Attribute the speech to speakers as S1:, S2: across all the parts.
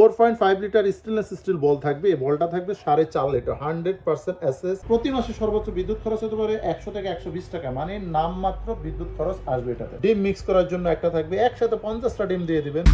S1: 4.5 litre stainless steel বল থাকবে। এই বলটা থাকবে 4.5 লিটার, 100% এসএস। প্রতি মাসে সর্বোচ্চ বিদ্যুৎ খরচ হতে পারে 100 থেকে 120 টাকা, মানে নামমাত্র বিদ্যুৎ খরচ আসবে এটাতে। ডিম মিক্স করার জন্য একটা থাকবে, একসাথে 50টা ডিম দিয়ে দিবেন।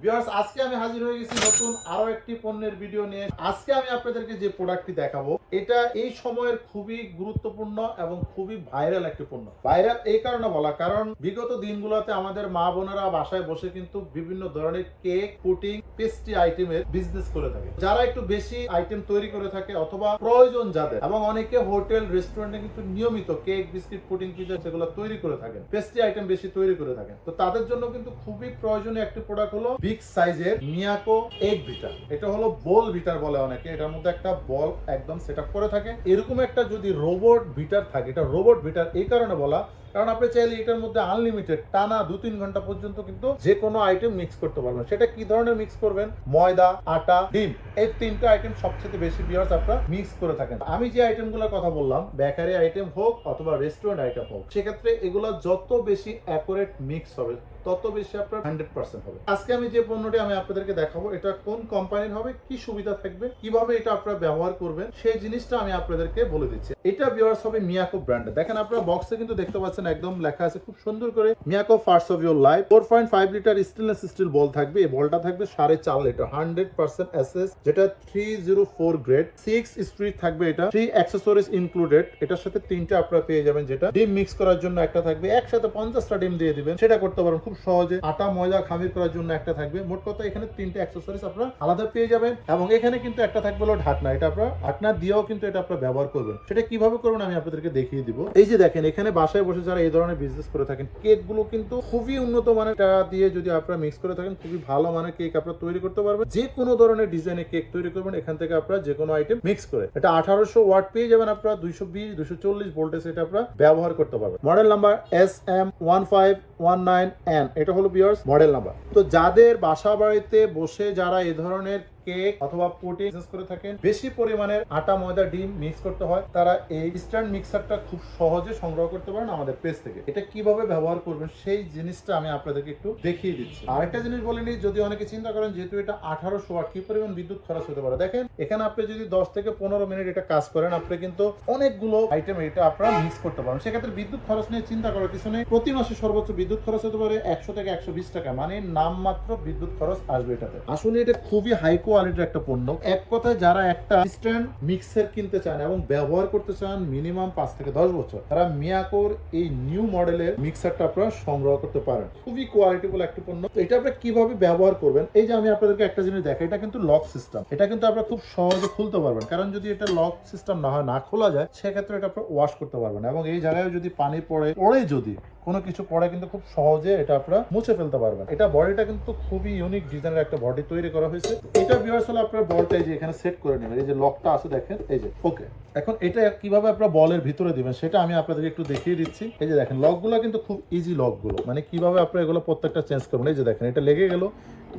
S1: ভিউয়ার্স, আজকে আমি হাজির হয়ে গেছি নতুন আরো একটি পণ্যের ভিডিও নিয়ে। আজকে আমি আপনাদেরকে যে প্রোডাক্টটি দেখাবো, এটা এই সময়ের খুবই গুরুত্বপূর্ণ এবং খুবই ভাইরাল একটি পণ্য। ভাইরাল এই কারণে বলা, কারণ বিগত দিনগুলোতে আমাদের মা বোনেরা বাসায় বসে কিন্তু বিভিন্ন ধরনের কেক, পুডিং, পেস্ট্রি আইটেমের বিজনেস করে থাকে। যারা একটু বেশি আইটেম তৈরি করে থাকে অথবা প্রয়োজন যাদের, এবং অনেকে হোটেল রেস্টুরেন্টে কিন্তু নিয়মিত কেক, বিস্কিট, পুডিং, পিজা সেগুলো তৈরি করে থাকেন, পেস্ট্রি আইটেম বেশি তৈরি করে থাকেন। তো তাদের জন্য কিন্তু খুবই প্রয়োজনীয় একটি প্রোডাক্ট হলো বিগ সাইজের মিয়াকো এগ বিটার। এটা হলো বল বিটার বলে অনেকে। এটার মধ্যে একটা বল একদম সেটআপ করে থাকে। এরকম একটা যদি রোবট বিটার থাকে, এটা রোবট বিটার এই কারণে বলা, কারণ আপনি চাইলে এটার মধ্যে আনলিমিটেড টানা 2-3 ঘন্টা পর্যন্ত কিন্তু যে কোনো আইটেম মিক্স করতে পারবেন। সেটা কি ধরনের মিক্স করবেন? ময়দা, আটা, ডিম, এই তিনটা আইটেম সবচেয়ে বেশি ভিউয়ার্স আপনারা মিক্স করে থাকেন। আমি যে আইটেমগুলোর কথা বললাম, বেকারি আইটেম হোক অথবা রেস্টুরেন্ট আইটেম হোক, সেক্ষেত্রে এগুলো যত বেশি অ্যাকুরেট মিক্স হবে তত বেশি আপনার 100% হবে। আজকে আমি যে পণ্যটি আমি আপনাদেরকে দেখাবো, এটা কোন কোম্পানির হবে, কি সুবিধা থাকবে, কিভাবে এটা আপনারা ব্যবহার করবেন, সেই জিনিসটা আমি আপনাদেরকে বলে দিচ্ছি। এটা ভিউয়ার্স হবে মিয়াকো ব্র্যান্ড। দেখেন আপনারা বক্সে কিন্তু দেখতে পাচ্ছেন একদম লেখা আছে খুব সুন্দর করে, Miyako first of your life. 4.5 litre stainless steel বল থাকবে। এই বলটা থাকবে 4.5 লিটার, 100% এসএস, যেটা 304 গ্রেড। 6 স্পিড থাকবে এটা, 3 অ্যাক্সেসরিজ ইনক্লুডেড। এটার সাথে 3টা আপনারা পেয়ে যাবেন। যেটা ডিম মিক্স করার জন্য একটা থাকবে, একসাথে 50টা ডিম দিয়ে দিবেন, সেটা করতে পারেন খুব সহজে। আটা, ময়দা খামির করার জন্য একটা থাকবে। মোট কথা এখানে 3টে অ্যাক্সেসরিজ আপনারা আলাদা পেয়ে যাবেন। এবং এখানে কিন্তু একটা থাকবে হলো ঢাকনা। এটা আপনারা ঢাকনা দিয়েও কিন্তু এটা আপনারা ব্যবহার করবেন। সেটা কিভাবে করবেন আমি আপনাদেরকে দেখিয়ে দিব। এই যে দেখেন, এখানে বাসায় বসে যারা এই ধরনের বিজনেস করে থাকেন, কেক গুলো কিন্তু খুবই উন্নত মানের দিয়ে যদি আপনারা মিক্স করে থাকেন, খুবই ভালো মানের কেক আপনারা তৈরি করতে পারবেন। যে কোনো ধরনের ডিজাইনের কেক তৈরি করবেন এখান থেকে আপনারা যে কোনো আইটেম মিক্স করে। এটা 1800 ওয়াট পেয়ে যাবেন আপনারা, 220-240 ভোল্টেজ এটা আপনারা ব্যবহার করতে পারবেন। মডেল নাম্বার SM1519N, এটা হলো ভিউয়ার্স মডেল নাম্বার। তো যাদের বাসা বাড়িতে বসে যারা এই ধরনের কেক অথবা পুডিং বিজনেস করে থাকেন, বেশি পরিমাণের আটা, ময়দা, ডিম মিক্স করতে হয়, তারা এই ইনস্ট্যান্ট মিক্সারটা খুব সহজে সংগ্রহ করতে পারেন আমাদের পেজ থেকে। এটা কিভাবে ব্যবহার করবেন সেই জিনিসটা আমি আপনাদেরকে একটু দেখিয়ে দিচ্ছি। আরেকটা জিনিস বলিনি, যদি অনেকে চিন্তা করেন যেহেতু এটা 1800 ওয়াট, কি পরিমাণ বিদ্যুৎ খরচ হতে পারে। দেখেন এখানে আপনি যদি 10 থেকে 15 মিনিট এটা কাজ করেন, আপনি কিন্তু অনেকগুলো আইটেম এটা আপনারা মিক্স করতে পারেন। সেক্ষেত্রে বিদ্যুৎ খরচ নিয়ে চিন্তা করার কিছু নেই। প্রতি মাসে সর্বোচ্চ বিদ্যুৎ খরচ হতে পারে 100 থেকে 120 টাকা, মানে নামমাত্র বিদ্যুৎ খরচ আসবে এটাতে। আসলে এটা খুবই হাই কোয়ালিটির একটা পণ্য। এক কথায় যারা একটা ইনস্ট্যান্ট মিক্সার কিনতে চান এবং ব্যবহার করতে চান মিনিমাম 5 থেকে 10 বছর, তারা মিয়াকোর এই নিউ মডেলের মিক্সারটা আপনারা সংগ্রহ করতে পারেন। খুবই কোয়ালিটিফুল একটা পণ্য। তো এটা আপনারা কিভাবে ব্যবহার করবেন, এই যে আমি আপনাদেরকে একটা জিনিস দেখাই, এটা কিন্তু লক সিস্টেম। এটা কিন্তু আপনারা খুব সহজে খুলতে পারবেন, কারণ যদি এটা লক সিস্টেম না হয়, না খোলা যায়, সেক্ষেত্রে এটা আপনারা ওয়াশ করতে পারবেন। এবং এই জায়গায় যদি পানি পড়ে যদি কোনো কিছু পড়ে, কিন্তু খুব সহজে এটা আপনারা মুছে ফেলতে পারবেন। এটা বডিটা কিন্তু খুবই ইউনিক ডিজাইনের একটা বডি তৈরি করা হয়েছে। এটা ভিউয়ার্স হলো আপনার বলটা এই যে এখানে সেট করে নেবেন। এই যে লকটা আছে দেখেন, এই যে ওকে। এখন এটা কিভাবে আপনারা বলের ভিতরে দিবেন সেটা আমি আপনাদেরকে একটু দেখিয়ে দিচ্ছি। এই যে দেখেন লকগুলো কিন্তু খুব ইজি লকগুলো, মানে কিভাবে আপনারা এগুলো প্রত্যেকটা চেঞ্জ করবেন। এই যে দেখেন এটা লেগে গেল,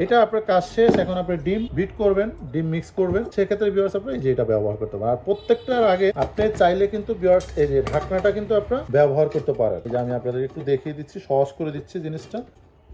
S1: এটা আপনার কাজ শেষ। এখন আপনি ডিম বিট করবেন, ডিম মিক্স করবেন, সেক্ষেত্রে ভিউয়ার্স আপনি এই যে এটা ব্যবহার করতে পারেন। আর প্রত্যেকটার আগে আপনি চাইলে কিন্তু ভিউয়ার্স এই যে ঢাকনাটা কিন্তু আপনারা ব্যবহার করতে পারেন। এই যে আমি আপনাদের একটু দেখিয়ে দিচ্ছি, সহজ করে দিচ্ছি জিনিসটা।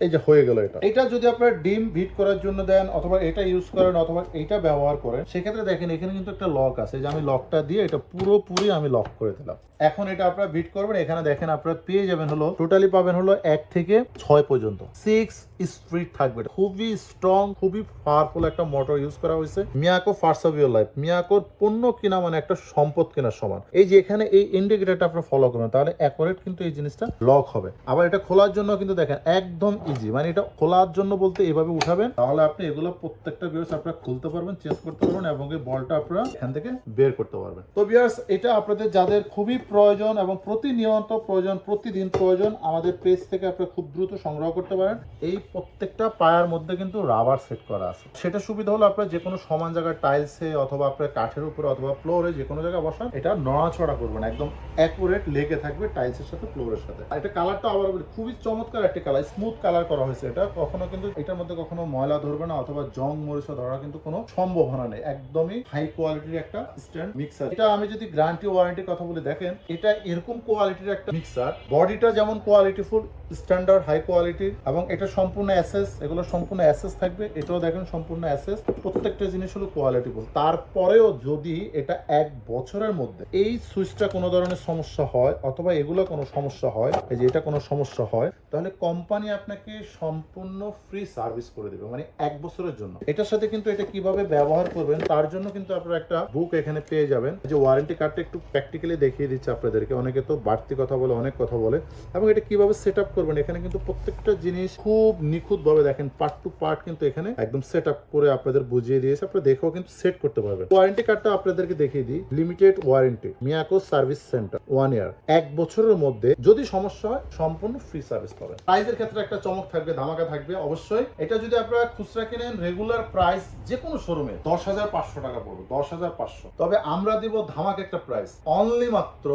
S1: এই যে হয়ে গেল এটা। এটা যদি আপনারা ডিম বিট করার জন্য দেন অথবা এটা ইউজ করেন অথবা এটা ব্যবহার করেন, সেক্ষেত্রে দেখেন এখানে কিন্তু একটা লক আছে। যে আমি লকটা দিয়ে এটা পুরোপুরি আমি লক করে দিলাম। এখন এটা আপনারা বিট করবেন। এখানে দেখেন আপনারা পেয়ে যাবেন হলো টোটালি পাবেন হলো 1 থেকে 6 পর্যন্ত 6 স্পিড থাকবে। খুবই স্ট্রং, খুবই পাওয়ারফুল একটা মোটর ইউজ করা হয়েছে। Miyako first of your life, মিয়াকোর পণ্য কিনা মানে একটা সম্পদ কেনার সমান। এই যে এখানে এই ইন্ডিকেটরটা আপনারা ফলো করবেন, তাহলে অ্যাকুরেট কিন্তু এই জিনিসটা লক হবে। আবার এটা খোলার জন্য কিন্তু দেখেন একদম ইজি, মানে এটা খোলার জন্য বলতে এভাবে উঠাবেন, তাহলে আপনি এগুলো প্রত্যেকটা ভিউয়ার্স আপনারা খুলতে পারবেন, চেঞ্জ করতে পারবেন এবং এই বলটা আপনারা এখান থেকে বের করতে পারবেন। তো ভিউয়ার্স, এটা আপনাদের যাদের খুবই প্রয়োজন এবং প্রতিনিয়ত প্রয়োজন, প্রতিদিন প্রয়োজন, আমাদের পেজ থেকে আপনারা খুব দ্রুত সংগ্রহ করতে পারেন। এই প্রত্যেকটা পায়ার মধ্যে কিন্তু রাবার সেট করা আছে। সেটা সুবিধা হলো আপনারা যে কোনো সমান জায়গায় টাইলসে অথবা আপনার কাঠের উপরে অথবা ফ্লোরে যে কোনো জায়গায় বসান, এটা নড়াচড়া করবেন, একদম অ্যাকুরেট লেগে থাকবে টাইলসের সাথে, ফ্লোরের সাথে। আর এটা কালারটা আবার খুবই চমৎকার একটা কালার, স্মুথ কালার কালার করা হয়েছে, এটা কখনো কিন্তু এটার মধ্যে কখনো ময়লা ধরবে না অথবা জং মরিচা ধরার কিন্তু কোনো সম্ভাবনা নেই। একদমই হাই কোয়ালিটির একটা স্ট্যান্ড মিক্সার। এটা আমি যদি গ্যারান্টি ওয়ারেন্টির কথা বলে দেখেন, এটা এরকম কোয়ালিটির একটা মিক্সার, বডিটা যেমন কোয়ালিটিফুল, স্ট্যান্ডার্ড হাই কোয়ালিটির, এবং এটা সম্পূর্ণ অ্যাসেস, এগুলো সম্পূর্ণ অ্যাসেস থাকবে। এটাও দেখেন সম্পূর্ণ অ্যাসেস, প্রত্যেকটা জিনিস হলো কোয়ালিটিফুল। তারপরেও যদি এটা 1 বছরের মধ্যে এই সুইচটা কোনো ধরনের সমস্যা হয় অথবা এগুলো কোনো সমস্যা হয়, এই যে এটা কোনো সমস্যা হয়, তাহলে কোম্পানি আপনাকে সম্পূর্ণ ফ্রি সার্ভিস করে দেবে, মানে 1 বছরের জন্য। এটার সাথে কিন্তু এটা কিভাবে ব্যবহার করবেন তার জন্য কিন্তু আপনারা একটা বুক এখানে পেয়ে যাবেন। যে ওয়ারেন্টি কার্ডটা একটু প্র্যাকটিক্যালি দেখিয়ে দিচ্ছে আপনাদেরকে। অনেকে তো বাড়তি কথা বলে, অনেক কথা বলে, এবং এটা কিভাবে সেট আপ করবেন এখানে কিন্তু প্রত্যেকটা জিনিস খুব নিখুঁত ভাবে দেখেন, পার্ট টু পার্ট কিন্তু এখানে একদম সেট আপ করে আপনাদের বুঝিয়ে দিয়েছে। আপনারা দেখেও কিন্তু সেট করতে পারবেন। ওয়ারেন্টি কার্ডটা আপনাদেরকে দেখিয়ে দিই। Limited warranty, Miyako service centre, 1 ইয়ার, 1 বছরের মধ্যে যদি সমস্যা হয় সম্পূর্ণ ফ্রি সার্ভিস পাবেন। প্রাইসের ক্ষেত্রে একটা চমক থাকবে, ধামাকা থাকবে অবশ্যই। এটা যদি আপনারা খুচরা কিনেন, রেগুলার প্রাইস যে কোনো শোরুমে 10,500 টাকা পড়বে, 10,500। তবে আমরা দিব ধামাকা একটা প্রাইস, অনলি মাত্র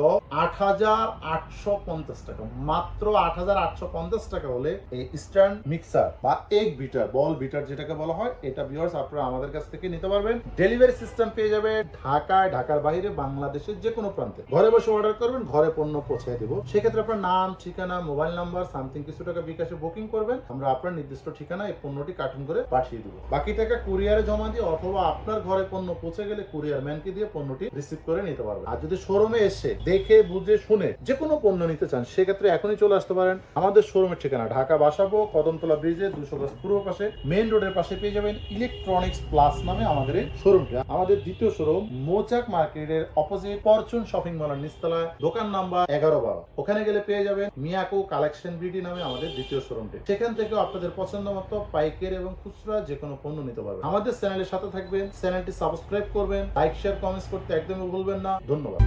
S1: 8,850 টাকা। মাত্র 8,850 টাকা হলে এই স্ট্যান্ড মিক্সার বা এগ বিটার, বল বিটার যেটাকে বলা হয়, এটা ভিউয়ার্স আপনারা আমাদের কাছ থেকে নিতে পারবেন। ডেলিভারি সিস্টেম পেয়ে যাবে ঢাকায়, ঢাকার বাইরে, বাংলাদেশের যে কোনো প্রান্তে। ঘরে বসে অর্ডার করবেন, ঘরে পণ্য পৌঁছে দেব। সেক্ষেত্রে আপনার নাম, ঠিকানা, মোবাইল নাম্বার, সামথিং কিছু টাকা বিকাশে বুকিং করবেন, আমরা আপনার নির্দিষ্ট ঠিকানায় এই পণ্যটি কার্টুন করে পাঠিয়ে দেব। বাকি টাকা কুরিয়ারে জমা দিয়ে অথবা আপনার ঘরে পণ্য পৌঁছে গেলে কুরিয়ার ম্যানকে দিয়ে পণ্যটি রিসিভ করে নিতে পারবেন। আর যদি শোরুমে এসে দেখে বুঝে শুনে যে কোনো পণ্য নিতে চান, সেক্ষেত্রে এখনই চলে আসতে পারেন। আমাদের শোরুমের ঠিকানা ঢাকা বাসাবো, কদমতলা ব্রিজে 200 গজ পূর্ব পাশে, মেইন রোডের পাশে পেয়ে যাবেন ইলেকট্রনিক্স প্লাস নামে আমাদের এই শোরুমটা। আমাদের দ্বিতীয় শোরুম মৌচাক মার্কেটের অপোজিট ফরচুন শপিং মলের নিচতলায়, দোকান নাম্বার 11-12। ওখানে গেলে পেয়ে যাবেন মিয়াকো কালেকশন বিডি নামে আমাদের দ্বিতীয় শোরুমটি। সেখান থেকে আপনাদের পছন্দ মতো পাইকারি এবং খুচরা যে কোনো পণ্য নিতে পারবেন। আমাদের চ্যানেলের সাথে থাকবেন, চ্যানেলটি সাবস্ক্রাইব করবেন, লাইক শেয়ার কমেন্টস করতে একদমই ভুলবেন না। ধন্যবাদ।